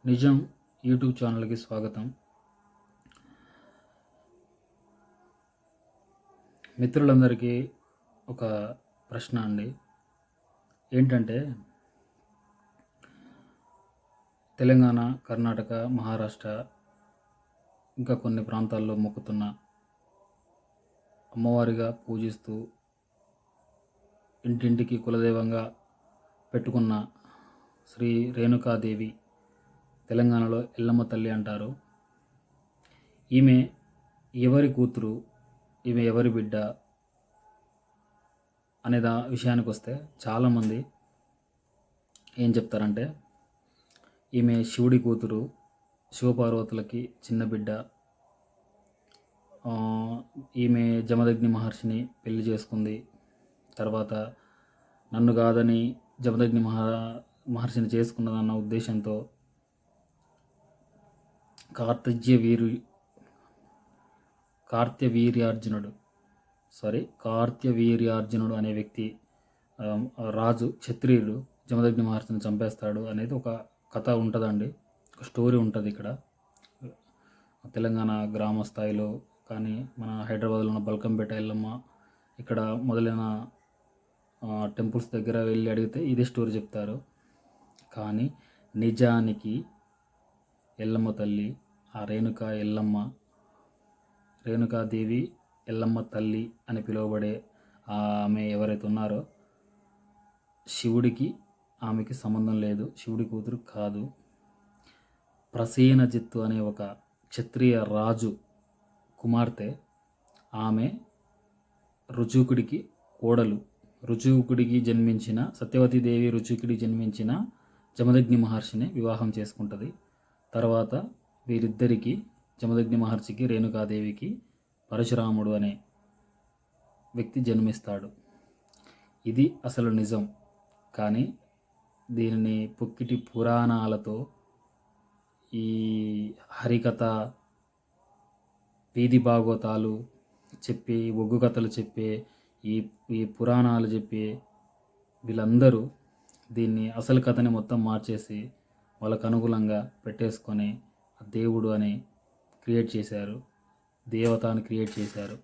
నిజం యూట్యూబ్ ఛానల్కి స్వాగతం. మిత్రులందరికీ ఒక ప్రశ్న అండి. ఏంటంటే తెలంగాణ, కర్ణాటక, మహారాష్ట్ర ఇంకా కొన్ని ప్రాంతాల్లో మొక్కుతున్న అమ్మవారిగా పూజిస్తూ ఇంటింటికి కులదైవంగా పెట్టుకున్న శ్రీ రేణుకాదేవి తెలంగాణలో ఎల్లమ్మ తల్లి అంటారు. ఈమె ఎవరి కూతురు, ఈమె ఎవరి బిడ్డ అనే విషయానికి వస్తే చాలామంది ఏం చెప్తారంటే ఈమె శివుడి కూతురు, శివపార్వతులకి చిన్న బిడ్డ, ఈమె జమదగ్ని మహర్షిని పెళ్లి చేసుకుంది. తర్వాత నన్ను కాదని జమదగ్ని మహర్షిని చేసుకున్నదన్న ఉద్దేశంతో కార్త్యవీర్యార్జునుడు అనే వ్యక్తి, రాజు క్షత్రియుడు జమదగ్ని మహర్షిని చంపేస్తాడు అనేది ఒక కథ ఉంటుందండి, ఒక స్టోరీ ఉంటుంది. ఇక్కడ తెలంగాణ గ్రామ స్థాయిలో కానీ మన హైదరాబాద్లో ఉన్న బల్కంపేట ఎల్లమ్మ ఇక్కడ మొదలైన టెంపుల్స్ దగ్గర వెళ్ళి అడిగితే ఇదే స్టోరీ చెప్తారు. కానీ నిజానికి ఎల్లమ్మ తల్లి, ఆ రేణుకాదేవి ఎల్లమ్మ తల్లి అని పిలువబడే ఆమె ఎవరైతే ఉన్నారో శివుడికి ఆమెకి సంబంధం లేదు, శివుడి కూతురు కాదు. ప్రసేనజిత్తు అనే ఒక క్షత్రియ రాజు కుమార్తె. ఆమె రుచూకుడికి కోడలు. సత్యవతీదేవి రుచూకుడికి జన్మించిన జమదగ్ని మహర్షిని వివాహం చేసుకుంటుంది. తర్వాత వీరిద్దరికీ, జమదగ్ని మహర్షికి రేణుకాదేవికి, పరశురాముడు అనే వ్యక్తి జన్మిస్తాడు. ఇది అసలు నిజం. కానీ దీనిని పుక్కిటి పురాణాలతో, ఈ హరికథ, వీధి భాగవతాలు చెప్పి, ఒగ్గు కథలు చెప్పే ఈ పురాణాలు చెప్పి వీళ్ళందరూ దీన్ని అసలు కథని మొత్తం మార్చేసి వాళ్ళకు అనుకూలంగా పెట్టేసుకొని దేవుడు అని క్రియేట్ చేశారు, దేవత అని క్రియేట్ చేశారు.